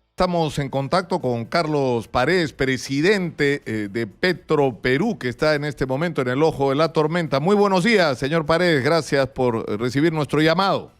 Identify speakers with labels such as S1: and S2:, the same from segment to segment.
S1: Estamos en contacto con Carlos Paredes, presidente de Petroperú, que está en este momento en el ojo de la tormenta. Muy buenos días, señor Paredes. Gracias por recibir nuestro llamado.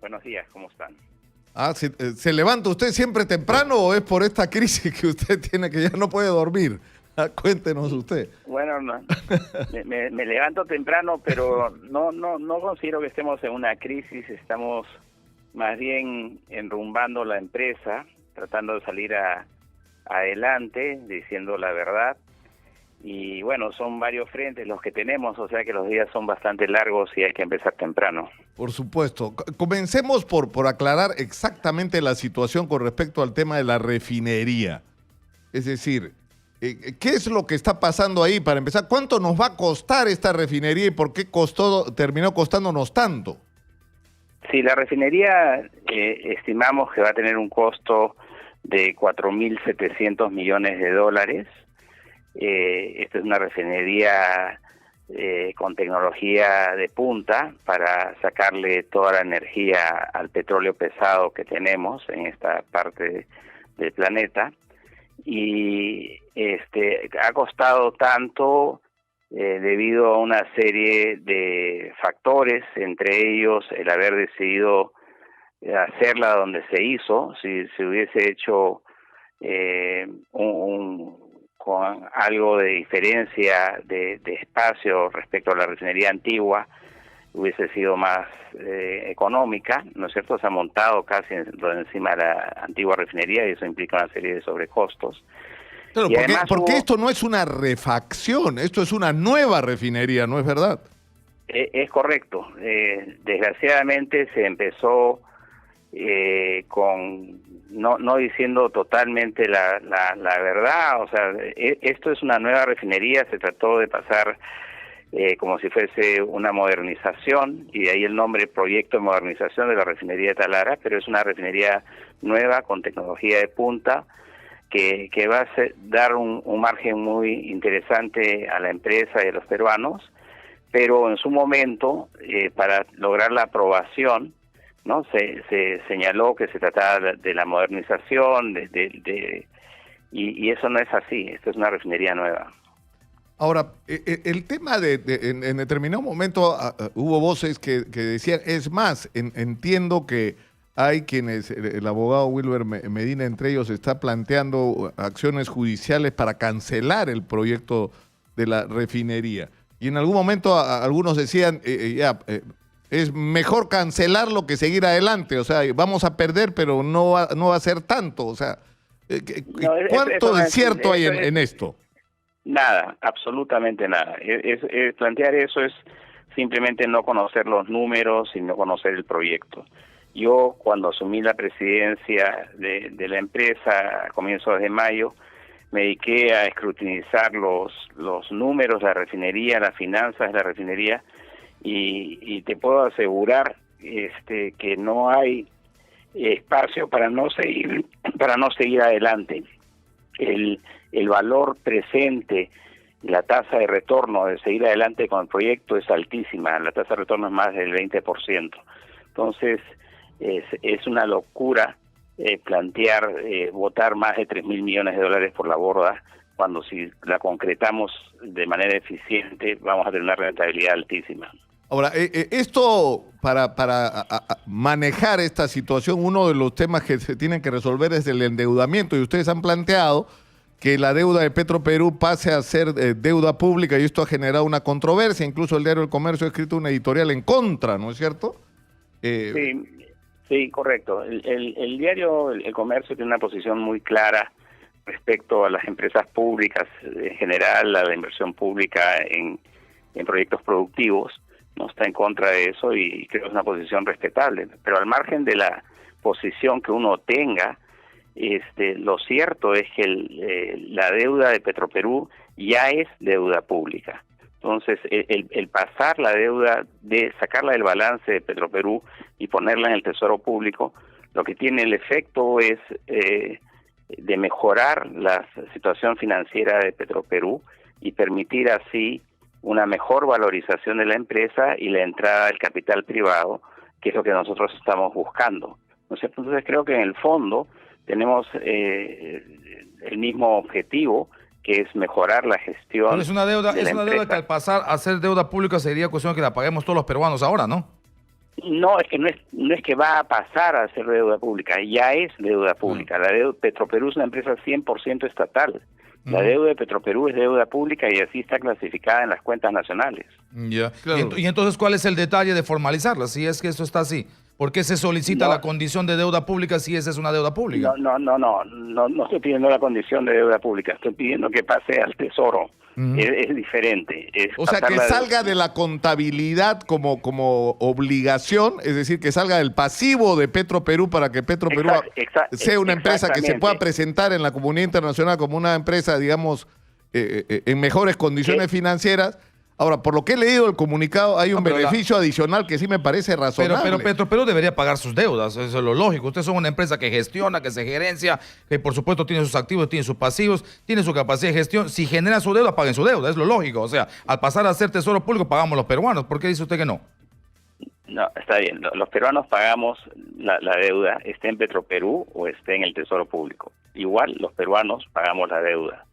S2: Buenos días, ¿cómo están?
S1: ¿Se levanta usted siempre temprano o es por esta crisis que usted tiene que ya no puede dormir? Cuéntenos usted.
S2: Bueno, no, me levanto temprano, pero no considero que estemos en una crisis. Estamos más bien enrumbando la empresa, tratando de salir adelante, diciendo la verdad. Y bueno, son varios frentes los que tenemos, o sea que los días son bastante largos y hay que empezar temprano.
S1: Por supuesto. Comencemos por aclarar exactamente la situación con respecto al tema de la refinería. Es decir, ¿qué es lo que está pasando ahí? Para empezar, ¿cuánto nos va a costar esta refinería y por qué terminó costándonos tanto?
S2: Sí, la refinería estimamos que va a tener un costo de 4.700 millones de dólares. Esta es una refinería con tecnología de punta para sacarle toda la energía al petróleo pesado que tenemos en esta parte del planeta. Y ha costado tanto debido a una serie de factores, entre ellos el haber decidido hacerla donde se hizo. Si se hubiese hecho con algo de diferencia de espacio respecto a la refinería antigua, hubiese sido más económica, ¿no es cierto? Se ha montado casi encima de la antigua refinería y eso implica una serie de sobrecostos.
S1: Claro, porque esto no es una refacción, esto es una nueva refinería, ¿no es verdad?
S2: Es correcto. Desgraciadamente se empezó con no diciendo totalmente la verdad. O sea, esto es una nueva refinería, se trató de pasar como si fuese una modernización, y de ahí el nombre Proyecto de Modernización de la Refinería de Talara, pero es una refinería nueva con tecnología de punta que va a dar un margen muy interesante a la empresa y a los peruanos, pero en su momento, para lograr la aprobación, ¿no? Se señaló que se trataba de la modernización, y eso no es así. Esta es una refinería nueva.
S1: Ahora, el tema en determinado momento hubo voces que decían, es más, entiendo que hay quienes, el abogado Wilber Medina entre ellos, está planteando acciones judiciales para cancelar el proyecto de la refinería. Y en algún momento algunos decían, es mejor cancelarlo que seguir adelante. O sea, vamos a perder, pero no va a ser tanto. O sea, ¿cuánto de cierto hay en esto?
S2: Nada, absolutamente nada. Plantear eso es simplemente no conocer los números y no conocer el proyecto. Yo, cuando asumí la presidencia de la empresa a comienzos de mayo, me dediqué a escrutinizar los números de la refinería, las finanzas de la refinería, y te puedo asegurar que no hay espacio para no seguir adelante. El valor presente, la tasa de retorno de seguir adelante con el proyecto es altísima. La tasa de retorno es más del 20%. Entonces, es una locura plantear botar más de 3.000 millones de dólares por la borda, cuando si la concretamos de manera eficiente vamos a tener una rentabilidad altísima.
S1: Ahora, esto para manejar esta situación, uno de los temas que se tienen que resolver es el endeudamiento, y ustedes han planteado que la deuda de Petroperú pase a ser deuda pública, y esto ha generado una controversia. Incluso el diario El Comercio ha escrito una editorial en contra, ¿no es cierto?
S2: Sí, correcto. El diario El Comercio tiene una posición muy clara respecto a las empresas públicas en general, a la inversión pública en proyectos productivos. No está en contra de eso y creo que es una posición respetable. Pero al margen de la posición que uno tenga, lo cierto es que la deuda de Petroperú ya es deuda pública. Entonces, el pasar la deuda, sacarla del balance de Petroperú y ponerla en el Tesoro Público, lo que tiene el efecto es de mejorar la situación financiera de Petroperú y permitir así una mejor valorización de la empresa y la entrada del capital privado, que es lo que nosotros estamos buscando. Entonces creo que en el fondo tenemos el mismo objetivo, que es mejorar la gestión.
S3: Pero es una deuda que al pasar a ser deuda pública sería cuestión de que la paguemos todos los peruanos ahora, ¿no?
S2: No, es que no es que va a pasar a ser deuda pública, ya es deuda pública. La deuda Petroperú es una empresa 100% estatal. La deuda de Petroperú es deuda pública y así está clasificada en las cuentas nacionales.
S3: Ya. Claro. Y entonces, ¿cuál es el detalle de formalizarla? Si es que eso está así, ¿por qué se solicita la condición de deuda pública si esa es una deuda pública?
S2: No estoy pidiendo la condición de deuda pública, estoy pidiendo que pase al Tesoro. Es diferente.
S1: O sea, que salga de la contabilidad como obligación, es decir, que salga del pasivo de Petroperú para que Petroperú sea una empresa que se pueda presentar en la comunidad internacional como una empresa, digamos, en mejores condiciones financieras. Ahora, por lo que he leído el comunicado, hay un beneficio adicional que sí me parece razonable.
S3: Pero Petroperú debería pagar sus deudas, eso es lo lógico. Ustedes son una empresa que gestiona, que se gerencia, que por supuesto tiene sus activos, tiene sus pasivos, tiene su capacidad de gestión. Si genera su deuda, paguen su deuda, es lo lógico. O sea, al pasar a ser tesoro público, pagamos los peruanos. ¿Por qué dice usted que no?
S2: No, está bien. Los peruanos pagamos la deuda, esté en Petroperú o esté en el Tesoro Público. Igual los peruanos pagamos la deuda.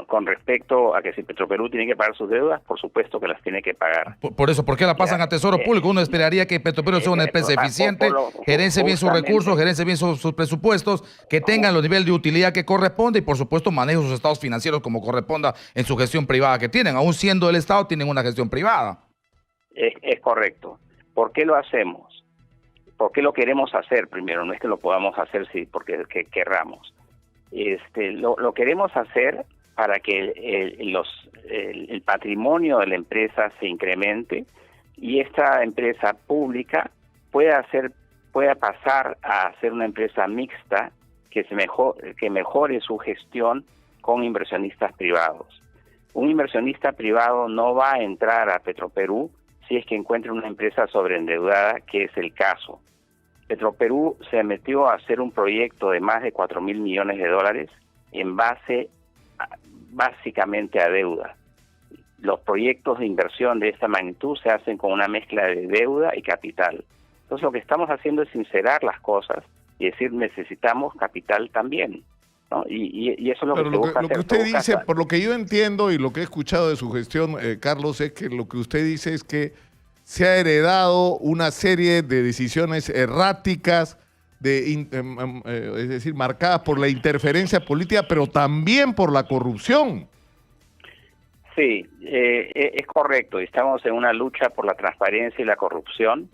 S2: Con respecto a que si Petroperú tiene que pagar sus deudas, por supuesto que las tiene que pagar.
S3: Por eso, ¿por qué la pasan a Tesoro Público? Uno esperaría que Petroperú sea una empresa eficiente, gerencie bien sus recursos, gerencie bien sus presupuestos, que tengan los niveles de utilidad que corresponde y, por supuesto, maneje sus estados financieros como corresponda en su gestión privada que tienen. Aún siendo el Estado, tienen una gestión privada.
S2: Es correcto. ¿Por qué lo hacemos? ¿Por qué lo queremos hacer primero? No es que lo podamos hacer porque querramos. Lo queremos hacer para que el patrimonio de la empresa se incremente y esta empresa pública pueda pasar a ser una empresa mixta que mejore su gestión con inversionistas privados. Un inversionista privado no va a entrar a Petroperú si es que encuentra una empresa sobreendeudada, que es el caso. Petroperú se metió a hacer un proyecto de más de 4.000 millones de dólares en base básicamente a deuda. Los proyectos de inversión de esta magnitud se hacen con una mezcla de deuda y capital. Entonces lo que estamos haciendo es sincerar las cosas y decir necesitamos capital también, ¿no? Y eso es lo que se busca hacer.
S1: Lo que usted dice, por lo que yo entiendo y lo que he escuchado de su gestión, Carlos, es que lo que usted dice es que se ha heredado una serie de decisiones erráticas, es decir, marcadas por la interferencia política, pero también por la corrupción.
S2: Sí, es correcto. Estamos en una lucha por la transparencia y la corrupción.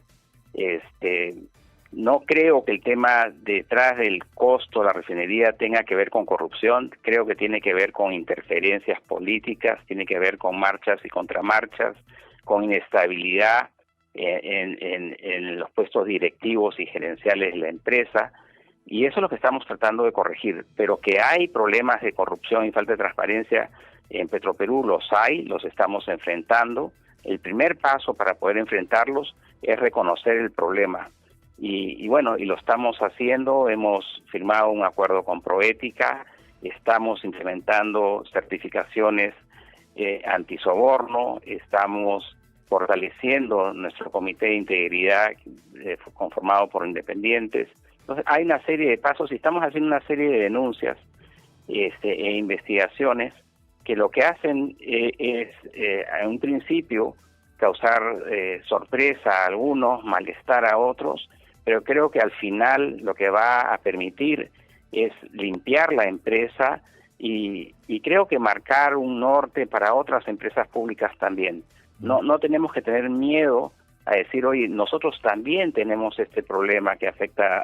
S2: No creo que el tema detrás del costo de la refinería tenga que ver con corrupción. Creo que tiene que ver con interferencias políticas, tiene que ver con marchas y contramarchas, con inestabilidad en los puestos directivos y gerenciales de la empresa, y eso es lo que estamos tratando de corregir. Pero que hay problemas de corrupción y falta de transparencia en Petroperú, los estamos enfrentando. El primer paso para poder enfrentarlos es reconocer el problema, y lo estamos haciendo. Hemos firmado un acuerdo con Proética, estamos implementando certificaciones antisoborno, estamos fortaleciendo nuestro comité de integridad conformado por independientes. Entonces hay una serie de pasos y estamos haciendo una serie de denuncias e investigaciones que lo que hacen es en un principio causar sorpresa a algunos, malestar a otros, pero creo que al final lo que va a permitir es limpiar la empresa y creo que marcar un norte para otras empresas públicas también. No tenemos que tener miedo a decir, oye, nosotros también tenemos este problema que afecta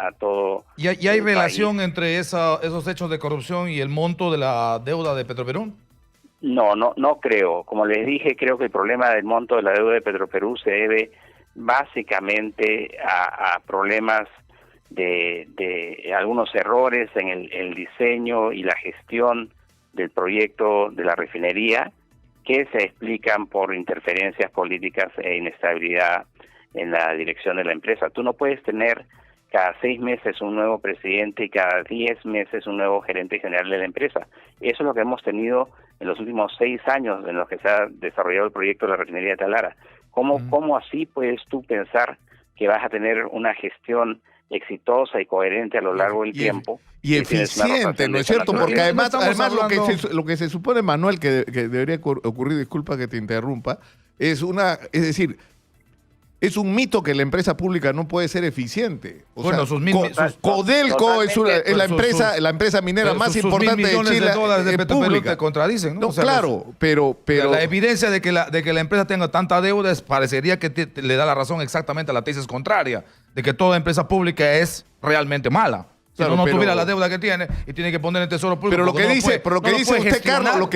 S2: a todo. ¿Y
S3: hay relación entre esos hechos de corrupción y el monto de la deuda de Petroperú?
S2: No creo. Como les dije, creo que el problema del monto de la deuda de Petroperú se debe básicamente a problemas de algunos errores en el diseño y la gestión del proyecto de la refinería, que se explican por interferencias políticas e inestabilidad en la dirección de la empresa. Tú no puedes tener cada 6 meses un nuevo presidente y cada 10 meses un nuevo gerente general de la empresa. Eso es lo que hemos tenido en los últimos 6 años en los que se ha desarrollado el proyecto de la refinería de Talara. ¿Cómo así puedes tú pensar que vas a tener una gestión exitosa y coherente a lo largo del tiempo?
S1: Y eficiente, ¿no es cierto? Porque además lo que se supone, Manuel, que debería ocurrir, disculpa que te interrumpa, es decir, es un mito que la empresa pública no puede ser eficiente. Codelco es la empresa minera más importante de Chile.
S3: De Petroperú te contradicen, ¿no?
S1: No, claro, pero
S3: la evidencia de que la empresa tenga tanta deuda parecería que le da la razón exactamente a la tesis contraria, de que toda empresa pública es realmente mala. Si no tuviera la deuda que tiene y tiene que poner en Tesoro Público.
S1: Pero lo que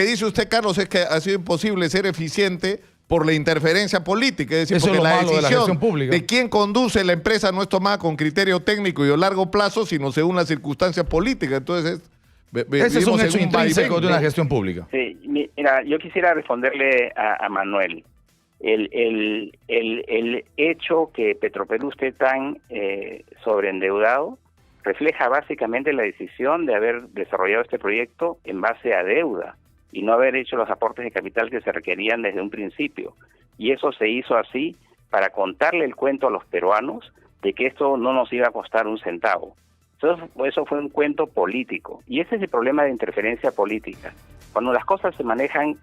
S1: dice usted, Carlos, es que ha sido imposible ser eficiente por la interferencia política, es decir, porque la decisión de quién conduce la empresa no es tomada con criterio técnico y a largo plazo, sino según las circunstancias políticas. Entonces,
S3: ese es un hecho intrínseco de una gestión pública.
S2: Sí, mira, yo quisiera responderle a Manuel. El hecho que Petroperú esté tan sobreendeudado refleja básicamente la decisión de haber desarrollado este proyecto en base a deuda y no haber hecho los aportes de capital que se requerían desde un principio. Y eso se hizo así para contarle el cuento a los peruanos de que esto no nos iba a costar un centavo. Eso fue un cuento político. Y ese es el problema de interferencia política. Cuando las cosas se manejan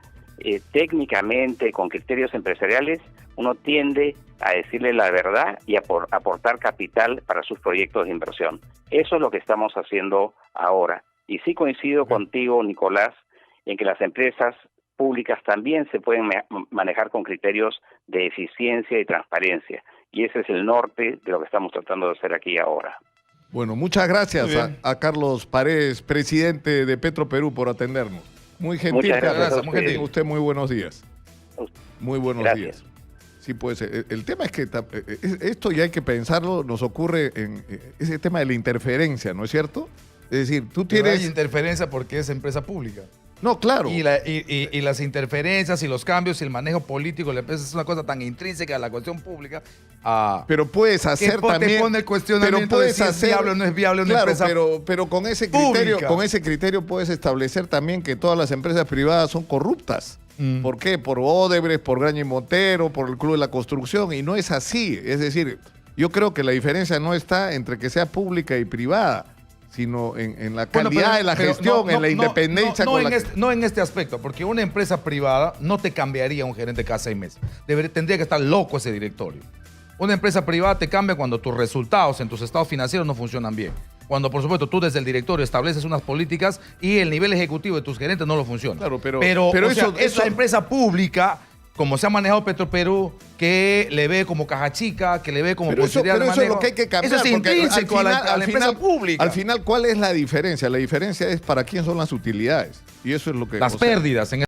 S2: técnicamente, con criterios empresariales, uno tiende a decirle la verdad y aportar capital para sus proyectos de inversión. Eso es lo que estamos haciendo ahora. Y sí coincido contigo, Nicolás, en que las empresas públicas también se pueden manejar con criterios de eficiencia y transparencia. Y ese es el norte de lo que estamos tratando de hacer aquí ahora.
S1: Bueno, muchas gracias a Carlos Paredes, presidente de Petroperú, por atendernos. Muy gentil, Carlos. Usted muy buenos días. Muy buenos días. Sí, pues el tema es que esto ya hay que pensarlo, nos ocurre en ese tema de la interferencia, ¿no es cierto? Es decir, tú tienes...
S3: No hay interferencia porque es empresa pública.
S1: No, claro.
S3: Y las interferencias y los cambios y el manejo político de la empresa es una cosa tan intrínseca a la cuestión pública.
S1: Pero puedes hacer también...
S3: Te pone el cuestionamiento de si es viable o no es viable una empresa
S1: pero con ese criterio puedes establecer también que todas las empresas privadas son corruptas. ¿Por qué? Por Odebrecht, por Graña y Montero, por el Club de la Construcción, y no es así. Es decir, yo creo que la diferencia no está entre que sea pública y privada, sino en la calidad de la gestión, en la independencia.
S3: No en este aspecto, porque una empresa privada no te cambiaría un gerente cada 6 meses. Tendría que estar loco ese directorio. Una empresa privada te cambia cuando tus resultados en tus estados financieros no funcionan bien. Cuando, por supuesto, tú desde el directorio estableces unas políticas y el nivel ejecutivo de tus gerentes no lo funciona. Claro, pero es la empresa pública, como se ha manejado Petroperú, que le ve como caja chica, que le ve como posibilidad de manejo.
S1: Eso es lo que hay que cambiar.
S3: Eso es intrínseco a la empresa pública.
S1: Al final, ¿cuál es la diferencia? La diferencia es para quién son las utilidades. Y eso es lo que...
S3: Las pérdidas en